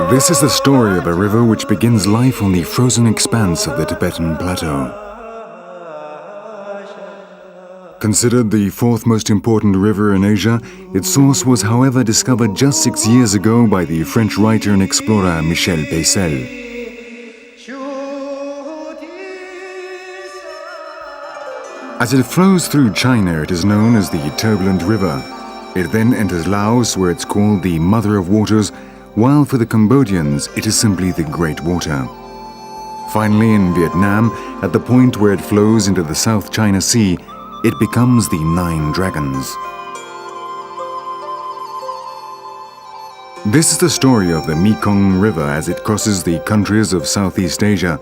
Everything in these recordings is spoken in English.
This is the story of a river which begins life on the frozen expanse of the Tibetan plateau. Considered the fourth most important river in Asia, its source was, however, discovered just 6 years ago by the French writer and explorer Michel Peissel. As it flows through China, it is known as the Turbulent River. It then enters Laos, where it's called the Mother of Waters, while for the Cambodians, it is simply the Great Water. Finally, in Vietnam, at the point where it flows into the South China Sea, it becomes the Nine Dragons. This is the story of the Mekong River as it crosses the countries of Southeast Asia,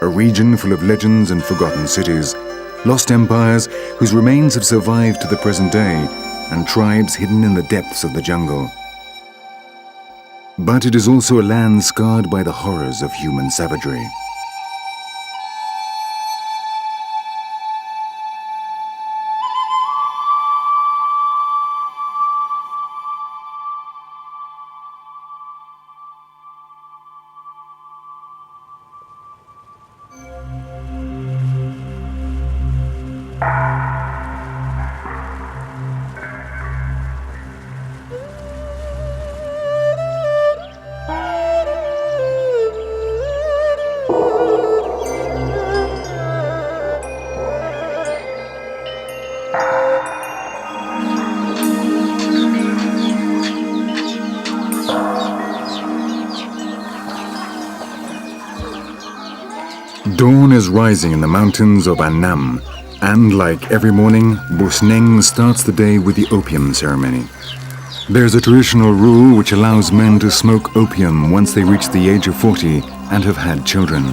a region full of legends and forgotten cities, lost empires whose remains have survived to the present day, and tribes hidden in the depths of the jungle. But it is also a land scarred by the horrors of human savagery. Dawn is rising in the mountains of Annam, and like every morning, Busneng starts the day with the opium ceremony. There's a traditional rule which allows men to smoke opium once they reach the age of 40 and have had children.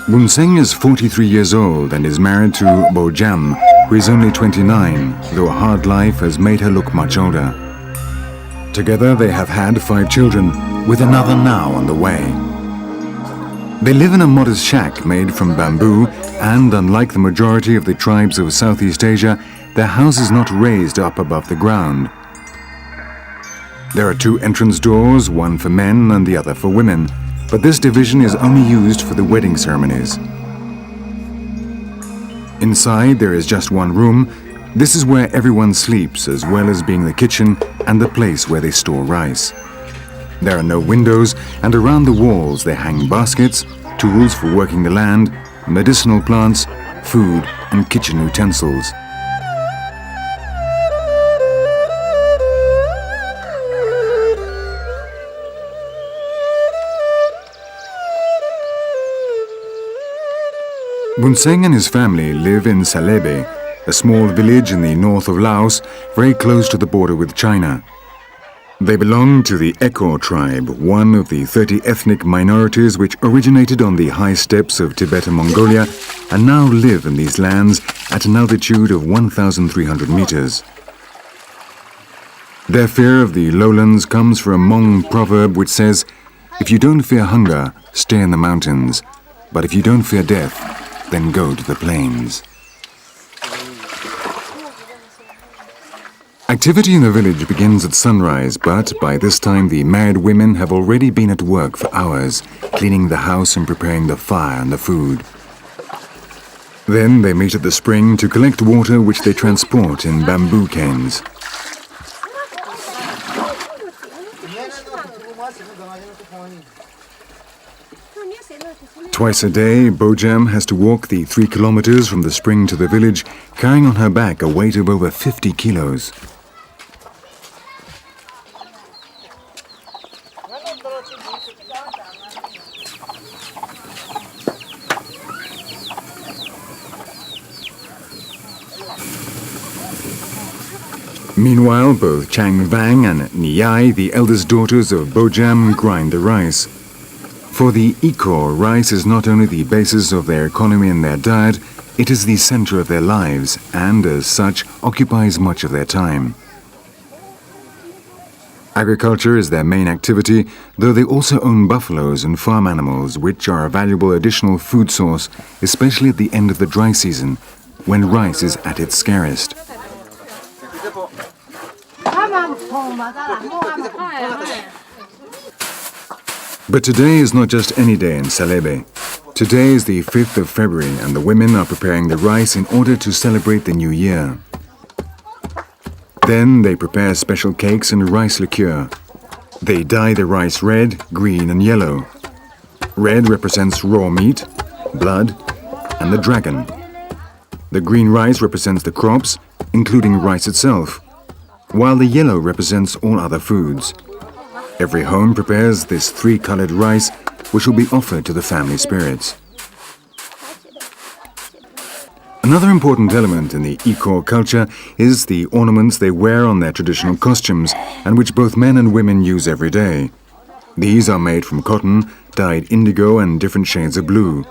Bunseng is 43 years old and is married to Bojam, who is only 29, though a hard life has made her look much older. Together they have had 5 children, with another now on the way. They live in a modest shack made from bamboo, and unlike the majority of the tribes of Southeast Asia, their house is not raised up above the ground. There are 2 entrance doors, one for men and the other for women, but this division is only used for the wedding ceremonies. Inside there is just one room. This is where everyone sleeps, as well as being the kitchen and the place where they store rice. There are no windows, and around the walls they hang baskets, tools for working the land, medicinal plants, food, and kitchen utensils. Bunseng and his family live in Salebe, a small village in the north of Laos, very close to the border with China. They belong to the Akha tribe, one of the 30 ethnic minorities which originated on the high steppes of Tibetan Mongolia and now live in these lands at an altitude of 1,300 meters. Their fear of the lowlands comes from a Hmong proverb which says, "If you don't fear hunger, stay in the mountains, but if you don't fear death, then go to the plains." Activity in the village begins at sunrise, but by this time the married women have already been at work for hours, cleaning the house and preparing the fire and the food. Then they meet at the spring to collect water which they transport in bamboo canes. Twice a day, Bojam has to walk the 3 kilometers from the spring to the village, carrying on her back a weight of over 50 kilos. Meanwhile, both Chang Vang and Niyai, the eldest daughters of Bojam, grind the rice. For the Ikor, rice is not only the basis of their economy and their diet, It is the center of their lives and, as such, occupies much of their time. Agriculture is their main activity, though they also own buffaloes and farm animals, which are a valuable additional food source, especially at the end of the dry season, when rice is at its scarcest. But today is not just any day in Salebe. Today is the 5th of February, and the women are preparing the rice in order to celebrate the new year. Then they prepare special cakes and rice liqueur. They dye the rice red, green and yellow. Red represents raw meat, blood, and the dragon. The green rice represents the crops, including rice itself, while the yellow represents all other foods. Every home prepares this three-colored rice, which will be offered to the family spirits. Another important element in the Ikor culture is the ornaments they wear on their traditional costumes, and which both men and women use every day. These are made from cotton, dyed indigo and different shades of blue.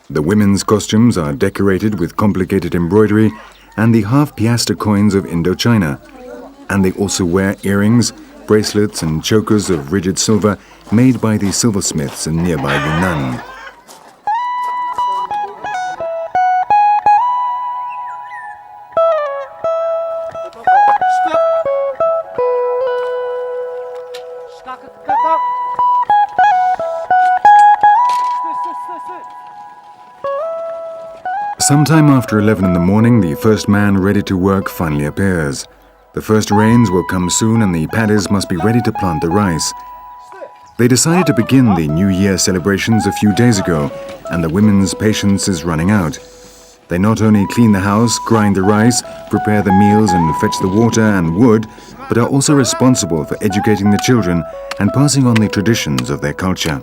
The women's costumes are decorated with complicated embroidery and the half-piastre coins of Indochina, and they also wear earrings, bracelets and chokers of rigid silver made by the silversmiths in nearby Yunnan. Sometime after 11 in the morning, the first man ready to work finally appears. The first rains will come soon and the paddies must be ready to plant the rice. They decided to begin the New Year celebrations a few days ago, and the women's patience is running out. They not only clean the house, grind the rice, prepare the meals and fetch the water and wood, but are also responsible for educating the children and passing on the traditions of their culture.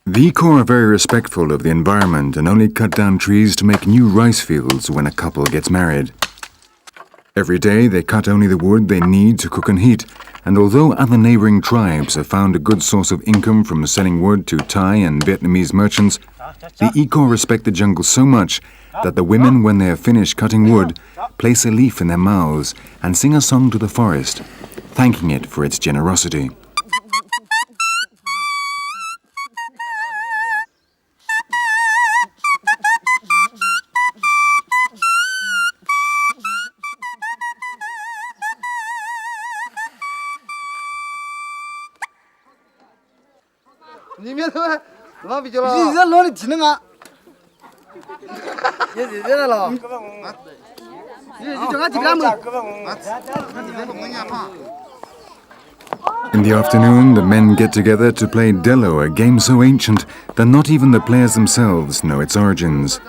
The Ikor are very respectful of the environment and only cut down trees to make new rice fields when a couple gets married. Every day they cut only the wood they need to cook and heat, and although other neighboring tribes have found a good source of income from selling wood to Thai and Vietnamese merchants, the Ikor respect the jungle so much that the women, when they have finished cutting wood, place a leaf in their mouths and sing a song to the forest, thanking it for its generosity. In the afternoon, the men get together to play Delo, a game so ancient that not even the players themselves know its origins.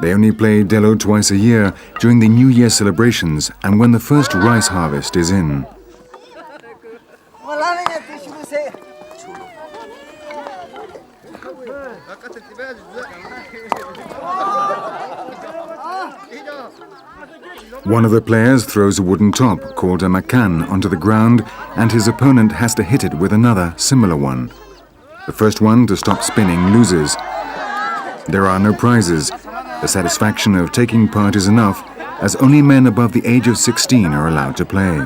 They only play Delo twice a year, during the New Year celebrations and when the first rice harvest is in. One of the players throws a wooden top, called a makan, onto the ground, and his opponent has to hit it with another, similar one. The first one to stop spinning loses. There are no prizes. The satisfaction of taking part is enough, as only men above the age of 16 are allowed to play.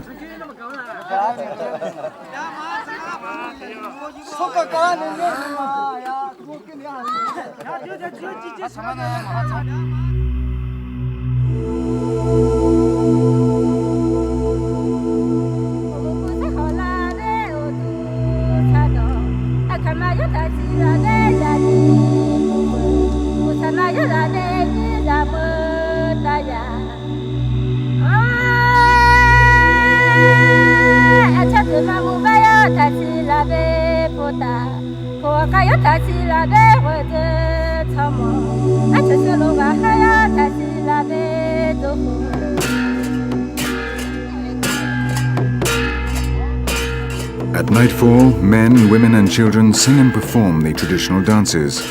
At nightfall, men, women and children sing and perform the traditional dances.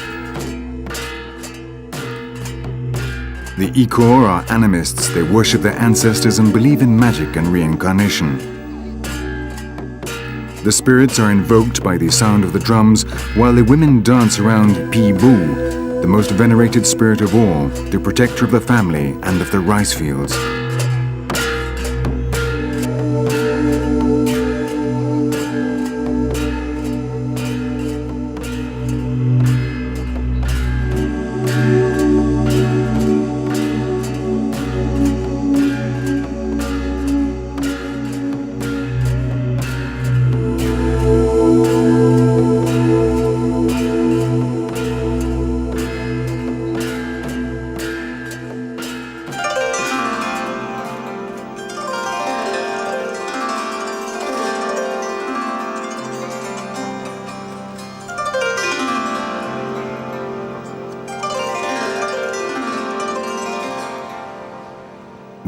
The Ikor are animists. They worship their ancestors and believe in magic and reincarnation. The spirits are invoked by the sound of the drums, while the women dance around Pi Bu, the most venerated spirit of all, the protector of the family and of the rice fields.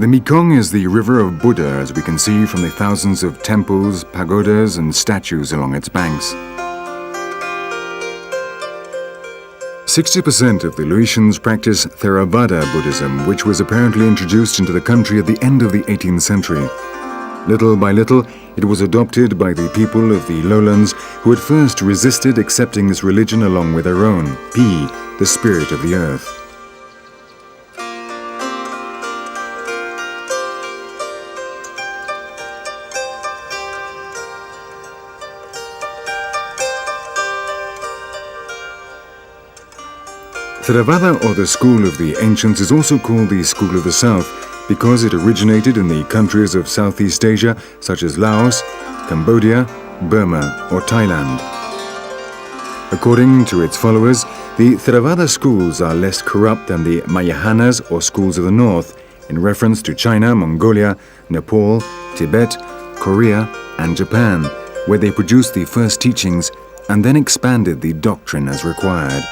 The Mekong is the river of Buddha, as we can see from the thousands of temples, pagodas and statues along its banks. 60% of the Laotians practice Theravada Buddhism, which was apparently introduced into the country at the end of the 18th century. Little by little, it was adopted by the people of the lowlands, who at first resisted accepting this religion along with their own, Pi, the spirit of the earth. Theravada, or the School of the Ancients, is also called the School of the South because it originated in the countries of Southeast Asia such as Laos, Cambodia, Burma or Thailand. According to its followers, the Theravada schools are less corrupt than the Mahayanas or schools of the North, in reference to China, Mongolia, Nepal, Tibet, Korea and Japan, where they produced the first teachings and then expanded the doctrine as required.